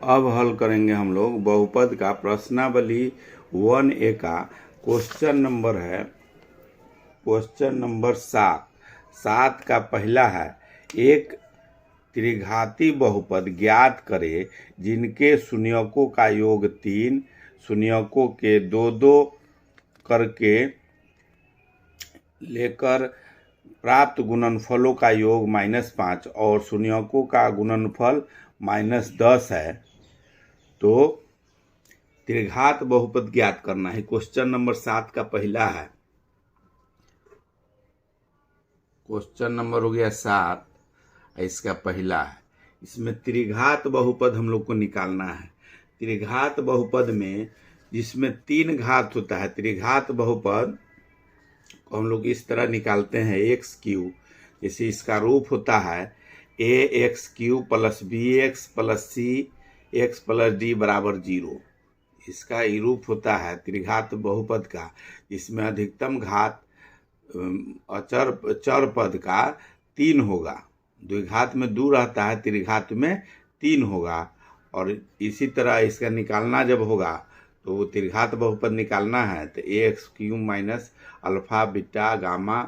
अब हल करेंगे हम लोग बहुपद का प्रश्नावली 1A का क्वेश्चन नंबर है क्वेश्चन नंबर 7 का पहला है, एक त्रिघाती बहुपद ज्ञात करें जिनके शून्यकों का योग 3, शून्यकों के दो दो करके लेकर प्राप्त गुणनफलों का योग -5 और शून्यकों का गुणनफल -10 है। तो त्रिघात बहुपद ज्ञात करना है। क्वेश्चन नंबर 7 का पहला है, क्वेश्चन नंबर हो गया 7, इसका पहला है। इसमें त्रिघात बहुपद हम लोग को निकालना है। त्रिघात बहुपद में जिसमें 3 घात होता है, त्रिघात बहुपद को हम लोग इस तरह निकालते हैं, एक्स क्यू, जैसे इसका रूप होता है ax³ + bx + cx + d = 0। इसका ये रूप होता है त्रिघात बहुपद का, इसमें अधिकतम घात चर पद का 3 होगा। द्विघात में 2 रहता है, त्रिघात में 3 होगा। और इसी तरह इसका निकालना जब होगा तो वो त्रिघात बहुपद निकालना है तो ax³ - अल्फा बीटा गामा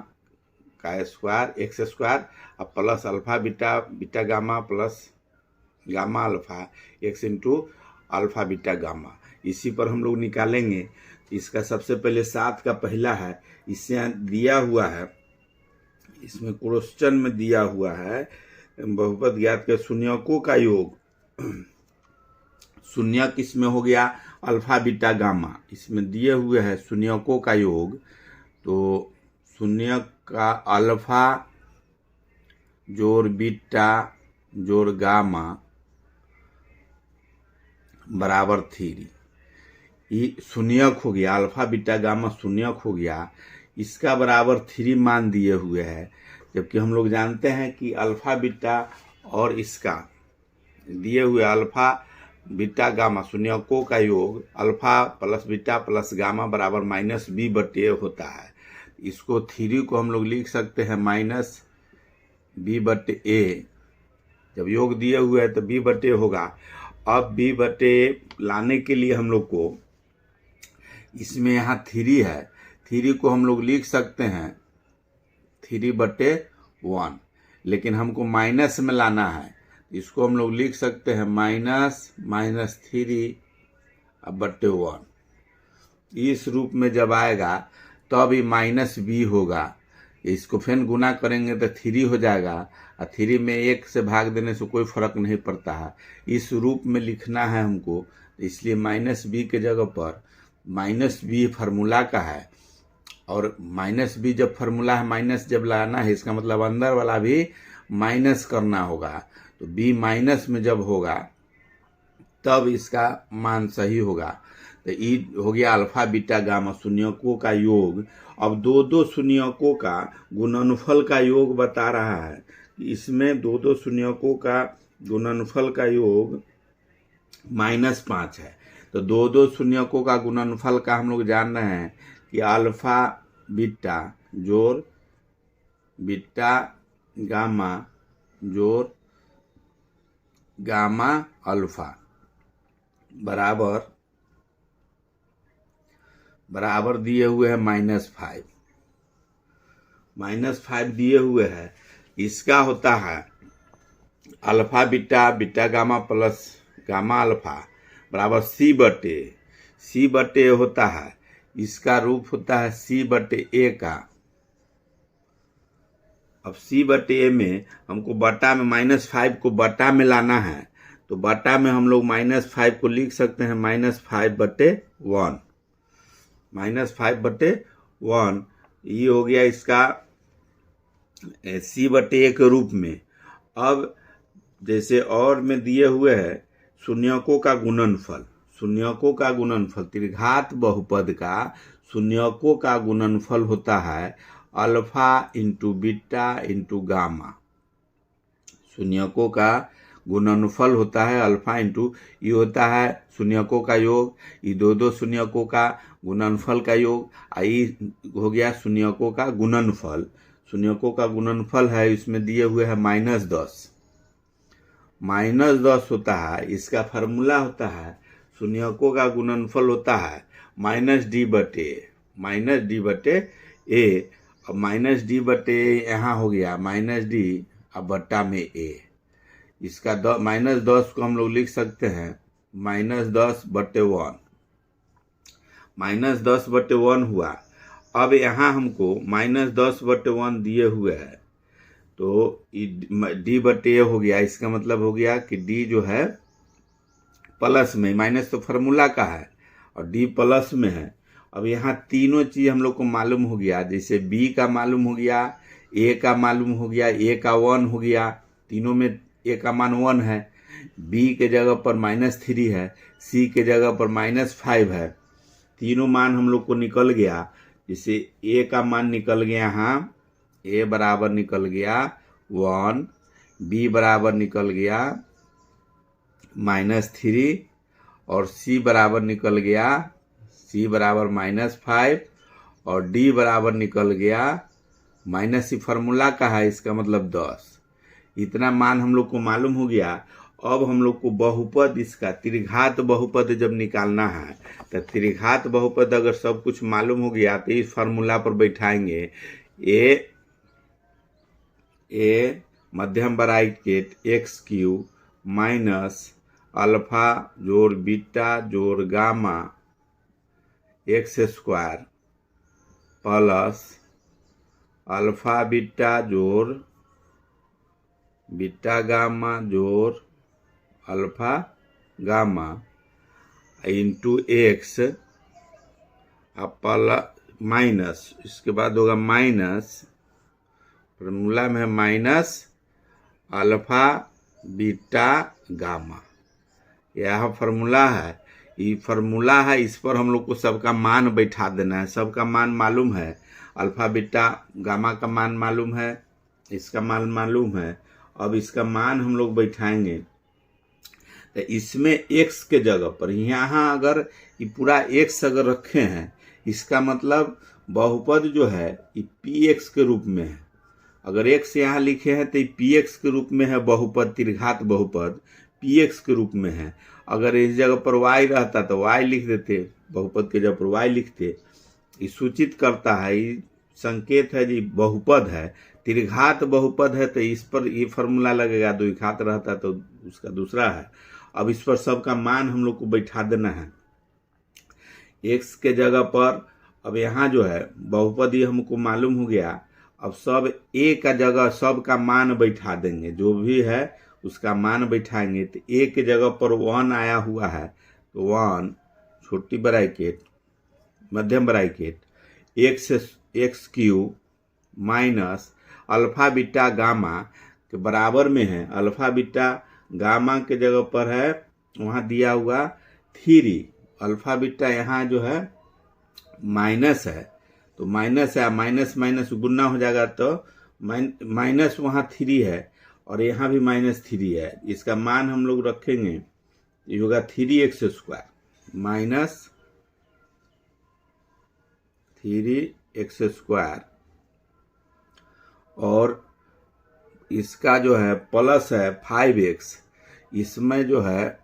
का स्क्वायर x² और plus alpha beta beta gamma plus gamma alpha x × alpha beta gamma. इसी पर हम लोग निकालेंगे। इसका सबसे पहले 7 का पहला है, इससे दिया हुआ है, इसमें क्वेश्चन में दिया हुआ है बहुपद ज्ञात के शून्यकों का योग। शून्यक इसमें हो गया अल्फा बीटा गामा, इसमें दिए हुए है शून्यकों का योग। तो शून्यक का अल्फा जोड़ बीटा जोड़ गामा बराबर 3। ये शून्यक हो गया, अल्फा बीटा गामा शून्यक हो गया, इसका बराबर 3 मान दिए हुए है। जबकि हम लोग जानते हैं कि अल्फा बीटा और इसका दिए हुए अल्फा बीटा गामा शून्यकों का योग alpha plus beta plus gamma बराबर -b/a होता है। इसको 3 को हम लोग लिख सकते हैं -b/a। जब योग दिए हुए है तो b/a होगा। अब b/a लाने के लिए हम लोग को इसमें यहाँ 3 है, 3 को हम लोग लिख सकते हैं 3/1, लेकिन हमको माइनस में लाना है, इसको हम लोग लिख सकते हैं -3/1। इस रूप में जब आएगा तब ये -b होगा। इसको फिर गुना करेंगे तो 3 हो जाएगा, और 3 में 1 से भाग देने से कोई फर्क नहीं पड़ता है। इस रूप में लिखना है हमको, इसलिए -b के जगह पर -b फार्मूला का है। और -b जब फार्मूला है, माइनस जब लाना है, इसका मतलब अंदर वाला भी माइनस करना होगा। तो b माइनस में जब होगा तब इसका मान सही होगा। तो ई हो गया अल्फा बीटा गामा शून्यकों का योग। अब दो शून्यकों का गुणनफल का योग बता रहा है। इसमें दो शून्यकों का गुणनफल का योग -5 है। तो दो शून्यकों का गुणनफल का हम लोग जान रहे हैं कि अल्फा बीटा जोड़ बीटा गामा जोड़ गामा अल्फा बराबर दिए हुए है -5। -5 दिए हुए है। इसका होता है alpha beta beta gamma plus gamma alpha बराबर c/a होता है। इसका रूप होता है c/a का। अब c/a में हमको बटा में -5 को बटा में लाना है, तो बटा में हम लोग -5 को लिख सकते हैं -5/1। -5/1 ये हो गया इसका c/a के रूप में। अब जैसे और में दिए हुए है शून्यकों का गुणनफल, शून्यकों का गुणनफल त्रिघात बहुपद का शून्यकों का गुणनफल होता है अल्फा × बीटा × गामा। शून्यकों का गुणनफल होता है अल्फा ये होता है शून्यकों का योग, ये दो शून्यकों का गुणनफल का योग, आई हो गया शून्यकों का गुणनफल। शून्यकों का गुणनफल है, इसमें दिए हुए है -10। -10 होता है, इसका फार्मूला होता है शून्यकों का गुणनफल होता है -d बटे ए। अब -d बटे यहाँ हो गया -d अब बट्टा में a। इसका -10 को हम लोग लिख सकते हैं -10 बटे 1, -10 बटे 1 हुआ। अब यहाँ हमको -10 बटे 1 दिए हुए है, तो d बटे a हो गया। इसका मतलब हो गया कि d जो है प्लस में, माइनस तो फार्मूला का है और d प्लस में है। अब यहाँ तीनों चीज हम लोग को मालूम हो गया, जैसे b का मालूम हो गया, a का मालूम हो गया, a का 1 हो गया, तीनों में a का मान 1 है, b के जगह पर -3 है, c के जगह पर -5 है। तीनों मान हम लोग को निकल गया। जैसे a का मान निकल गया, यहाँ a बराबर निकल गया 1, b बराबर निकल गया -3 और c बराबर निकल गया, c बराबर -5 और d बराबर निकल गया माइनस, फार्मूला का है, इसका मतलब 10। इतना मान हम लोग को मालूम हो गया। अब हम लोग को बहुपद, इसका त्रिघात बहुपद जब निकालना है, तो त्रिघात बहुपद अगर सब कुछ मालूम हो गया तो इस फार्मूला पर बैठाएंगे ए मध्यम ब्रैकेट x³ माइनस अल्फा जोड़ बीटा जोड़ gamma x² plus alpha beta जोड़ बीटा गामा जोड़ alpha gamma into x minus, इसके बाद होगा माइनस, फार्मूला में है माइनस अल्फा बीटा गामा। यह फार्मूला है, ये फार्मूला है, इस पर हम लोग को सबका मान बैठा देना है। सबका मान मालूम है, अल्फा बीटा गामा का मान मालूम है, इसका मान मालूम है। अब इसका मान हम लोग बैठाएंगे, तो इसमें x के जगह पर यहाँ अगर ये पूरा x अगर रखे हैं, इसका मतलब बहुपद जो है ये px के रूप में है। अगर x यहाँ लिखे हैं तो ये px के रूप में है बहुपद, त्रिघात बहुपद px के रूप में है। अगर इस जगह पर y रहता तो y लिख देते, बहुपद के जगह पर y लिखते। ये सूचित करता है, ये संकेत है जी बहुपद है, त्रिघात बहुपद है, तो इस पर ये फार्मूला लगेगा। द्विघात रहता तो उसका दूसरा है। अब इस पर सबका मान हम लोग को बैठा देना है x के जगह पर। अब यहाँ जो है बहुपद ये हमको मालूम हो गया। अब सब a का जगह सब का मान बैठा देंगे, जो भी है उसका मान बैठाएंगे। तो a के जगह पर 1 आया हुआ है, तो 1 छोटी ब्रैकेट मध्यम bracket x³ minus alpha beta gamma के बराबर में है। अल्फा बीटा गामा के जगह पर है, वहाँ दिया हुआ 3। अल्फा बीटा यहाँ जो है माइनस है, तो माइनस है, माइनस माइनस गुना हो जाएगा, तो माइनस वहाँ 3 है और यहाँ भी -3 है। इसका मान हम लोग रखेंगे, ये होगा 3x² माइनस 3x², और इसका जो है प्लस है 5x। इसमें जो है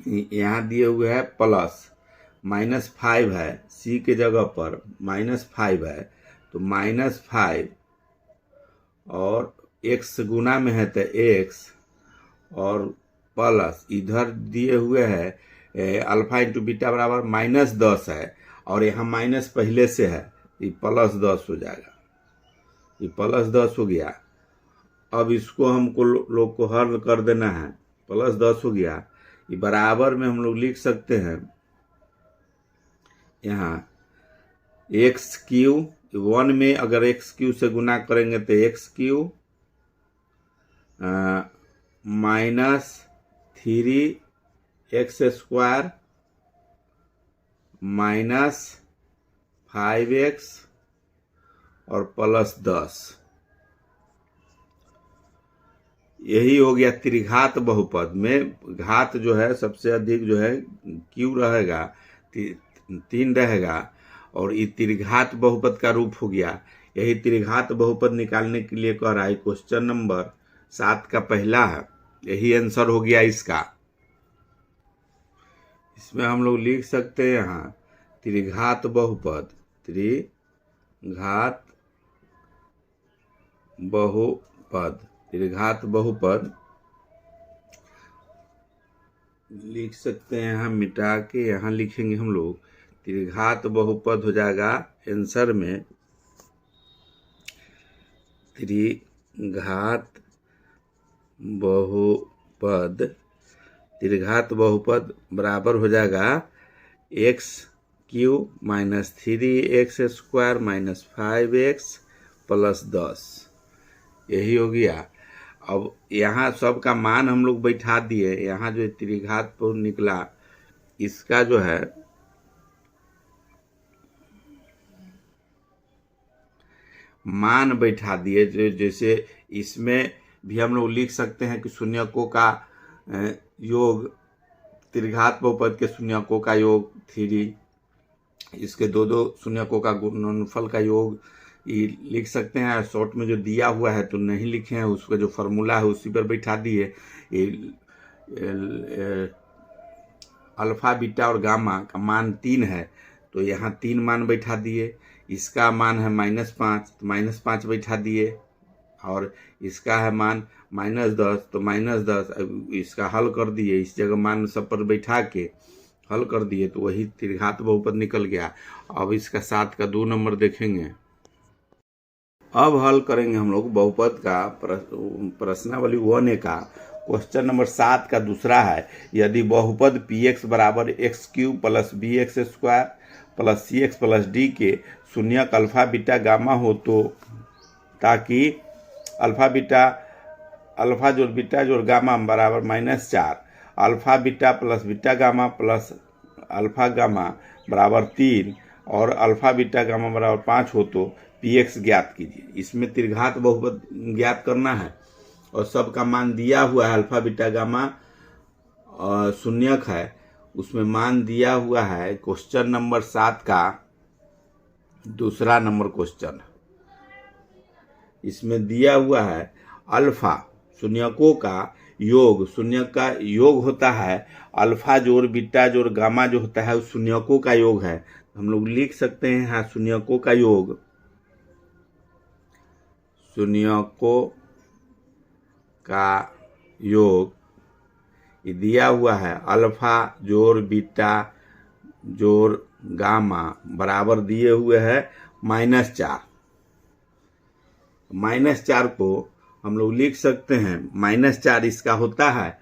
यहाँ दिए हुए है प्लस, -5 है, c के जगह पर -5 है, तो -5 और x गुना में है तो x, और प्लस इधर दिए हुए है अल्फा इंटू बीटा बराबर -10 है, और यहाँ माइनस पहले से है, ये +10 हो जाएगा। ये +10 हो गया। अब इसको हमको लोग को हल कर देना है, +10 हो गया। ये बराबर में हम लोग लिख सकते हैं यहाँ x³ 1 में अगर x³ से गुना करेंगे तो x³ minus 3x² minus 5x और +10। यही हो गया त्रिघात बहुपद में। घात जो है सबसे अधिक जो है q रहेगा, 3 रहेगा, और ये त्रिघात बहुपद का रूप हो गया। यही त्रिघात बहुपद निकालने के लिए कह रहा है क्वेश्चन नंबर 7 का पहला है, यही आंसर हो गया इसका। इसमें हम लोग लिख सकते हैं यहाँ त्रिघात बहुपद, त्रिघात बहुपद, त्रिघात बहुपद लिख सकते हैं। यहाँ मिटा के यहाँ लिखेंगे हम लोग त्रिघात बहुपद हो जाएगा आंसर में, त्रिघात बहुपद, त्रिघात बहुपद बराबर हो जाएगा x³ minus 3x² minus 5x plus 10, यही हो गया। अब यहाँ सब का मान हम लोग बैठा दिए, यहाँ जो त्रिघात पर निकला इसका जो है मान बैठा दिए। जो जैसे इसमें भी हम लोग लिख सकते हैं कि शून्यकों का योग, त्रिघात बहुपद के शून्यकों का योग 3, इसके दो शून्यकों का गुणनफल का योग ये लिख सकते हैं। शॉर्ट में जो दिया हुआ है तो नहीं लिखे हैं, उसका जो फॉर्मूला है उसी पर बैठा दिए। अल्फा बीटा और गामा का मान 3 है तो यहाँ 3 मान बैठा दिए। इसका मान है -5 तो -5 बैठा दिए, और इसका है मान -10 तो -10। इसका हल कर दिए, इस जगह मान सब पर बैठा के हल कर दिए तो वही त्रिघात बहुपद निकल गया। अब इसका 7 का 2 नंबर देखेंगे। अब हल करेंगे हम लोग बहुपद का प्रश्नावली 1A का क्वेश्चन नंबर 7 का दूसरा है। यदि बहुपद px बराबर x³ plus bx² plus cx plus d के शून्यक अल्फा बीटा गामा हो तो ताकि अल्फा जोड़ बीटा जोड़ गामा बराबर -4, alpha beta plus beta gamma plus alpha gamma बराबर 3 और अल्फा बीटा गामा बराबर 5 हो तो px ज्ञात कीजिए। इसमें त्रिघात बहुपद ज्ञात करना है और सबका मान दिया हुआ है। अल्फा बीटा गामा शून्यक है, उसमें मान दिया हुआ है। क्वेश्चन नंबर 7 का दूसरा नंबर क्वेश्चन, इसमें दिया हुआ है अल्फा शून्यकों का योग, शून्यक का योग होता है अल्फा जोड़ बीटा जोड़ गामा जो होता है उस शून्यकों का योग है। हम लोग लिख सकते हैं यहाँ शून्यकों का योग, शून्यकों का योग ये दिया हुआ है अल्फा जोड़ बीटा जोड़ गामा बराबर दिए हुए है -4। -4 को हम लोग लिख सकते हैं, -4 इसका होता है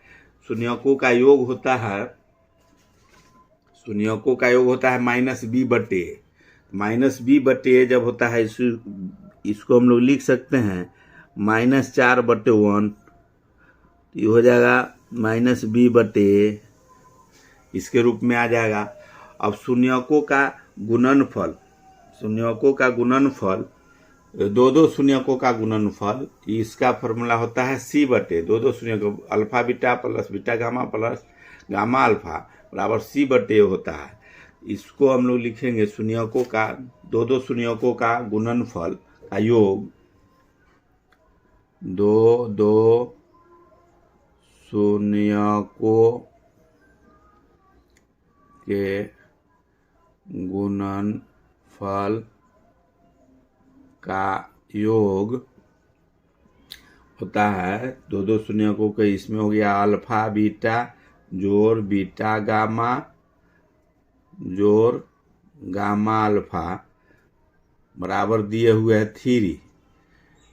शून्यकों का योग होता है, शून्यकों का योग होता है -b/a। -b/a जब होता है इसको हम लोग लिख सकते हैं -4/1, ये हो जाएगा -b/a, इसके रूप में आ जाएगा। अब शून्यकों का गुणनफल, शून्यकों का गुणनफल, दो शून्यकों का गुणनफल, इसका फॉर्मूला होता है c/a। दो शून्यकों alpha beta plus beta gamma plus gamma alpha बराबर c/a होता है। इसको हम लोग लिखेंगे शून्यकों का, दो शून्यकों का गुणनफल का योग, दो शून्यकों के गुणनफल का योग होता है दो शून्यकों के, इसमें हो गया अल्फा बीटा जोड़ बीटा गामा जोड़ गामा अल्फा बराबर दिए हुए है 3।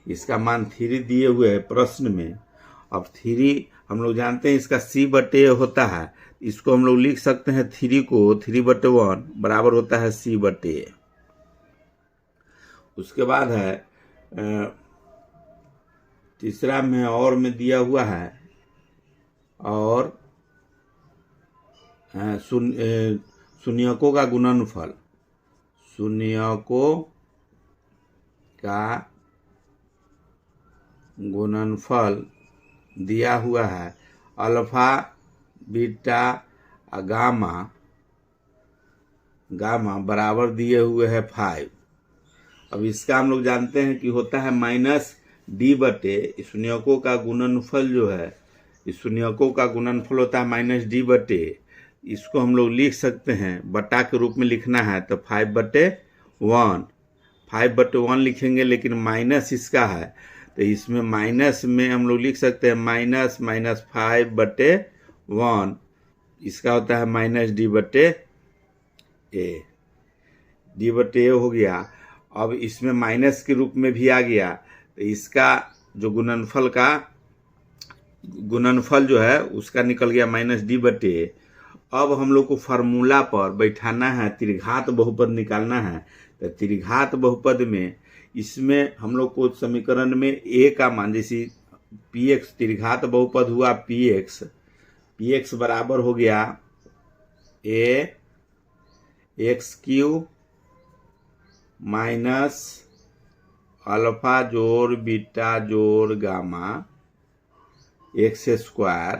इसका मान 3 दिए हुए है प्रश्न में। अब 3 हम लोग जानते हैं इसका c/a होता है, इसको हम लोग लिख सकते हैं 3 को 3/1 बराबर होता है c/a। उसके बाद है तीसरा में और में दिया हुआ है और शून्यकों का गुणनफल, शून्यकों का गुणनफल दिया हुआ है अल्फा बीटा गामा बराबर दिए हुए है 5। अब इसका हम लोग जानते हैं कि होता है डी बटे इस शून्यकों का गुणनफल जो है, इस शून्यकों का गुणनफल होता है माइनस डी बटे, इसको हम लोग लिख सकते हैं बटा के रूप में लिखना है तो 5/1, 5/1 लिखेंगे, लेकिन माइनस इसका है तो इसमें माइनस में हम लोग लिख सकते हैं माइनस 5/1, इसका होता है माइनस डी बटे ए, डी बटे ए हो गया। अब इसमें माइनस के रूप में भी आ गया तो इसका जो गुणनफल जो है उसका निकल गया माइनस डी बटे ए। अब हम लोग को फार्मूला पर बैठाना है, त्रिघात बहुपद निकालना है। तो त्रिघात बहुपद में इसमें हम लोग को समीकरण में ए का मान, जैसे पी एक्स त्रिघात बहुपद हुआ पी एक्स बराबर हो गया ए एक्स क्यू माइनस अल्फा जोड़ बीटा जोड़ gamma x square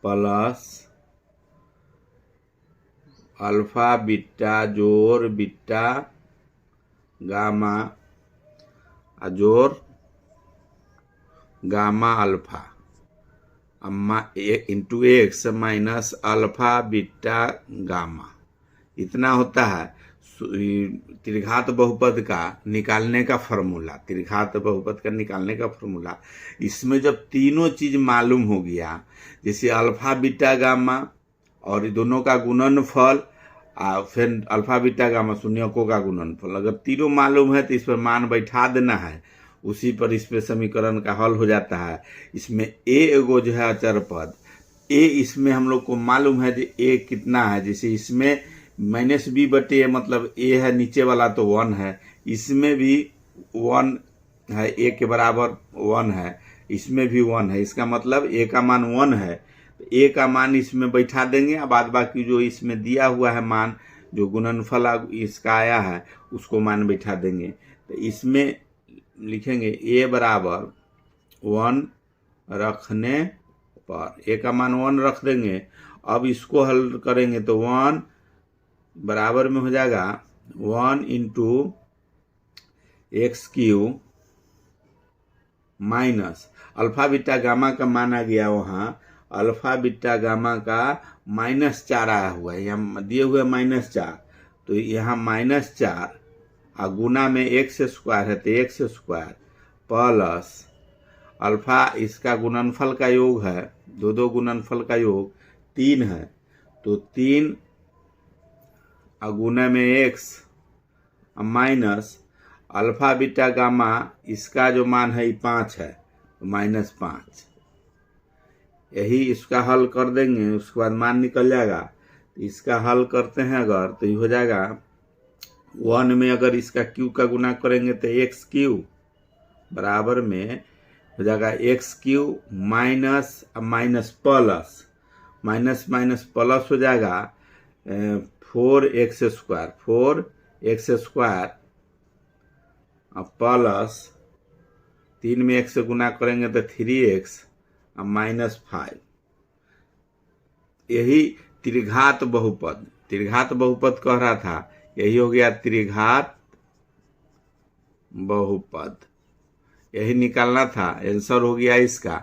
plus alpha beta जोड़ बीटा गामा जोड़ gamma alpha into x minus alpha beta gamma, इतना होता है त्रिघात बहुपद का निकालने का फॉर्मूला। त्रिघात बहुपद का निकालने का फॉर्मूला, इसमें जब तीनों चीज मालूम हो गया, जैसे अल्फा बीटा गामा और दोनों का गुणनफल, फिर अल्फा बीटा गामा शून्यकों का गुणनफल, अगर तीनों मालूम है तो इस पर मान बैठा देना है, उसी पर इस पे समीकरण का हल हो जाता है। इसमें ए एगो जो है अचर पद, ए इसमें हम लोग को मालूम है कि ए कितना है, जैसे इसमें माइनस बी बटे ए मतलब ए है, नीचे वाला तो 1 है, इसमें भी 1 है, ए के बराबर 1 है, इसमें भी 1 है, इसका मतलब ए का मान 1 है। तो ए का मान इसमें बैठा देंगे, अब बाद बाकी जो इसमें दिया हुआ है मान, जो गुणनफल इसका आया है उसको मान बैठा देंगे। तो इसमें लिखेंगे ए बराबर 1 रखने पर, ए का मान 1 रख देंगे। अब इसको हल करेंगे तो 1 बराबर में हो जाएगा 1 into x Q minus alpha beta gamma का मान आ गया, वहाँ अल्फा बीटा गामा का -4 आया हुआ है, यहाँ दिए हुए -4, तो यहाँ -4 और गुना में एक्स स्क्वायर है तो एक्स स्क्वायर प्लस अल्फा इसका गुणनफल का योग है, दो गुणनफल का योग 3 है, तो 3 गुना में x minus alpha beta gamma इसका जो मान है 5 है तो -5, यही इसका हल कर देंगे, उसके बाद मान निकल जाएगा। तो इसका हल करते हैं अगर तो ये हो जाएगा 1 में अगर इसका क्यू का गुना करेंगे तो एक्स क्यू बराबर में हो जाएगा x Q minus plus minus plus हो जाएगा 4x स्क्वायर प्लस 3 में x से गुना करेंगे तो 3x -5, यही त्रिघात बहुपद कह रहा था, यही हो गया त्रिघात बहुपद, यही निकालना था, आंसर हो गया इसका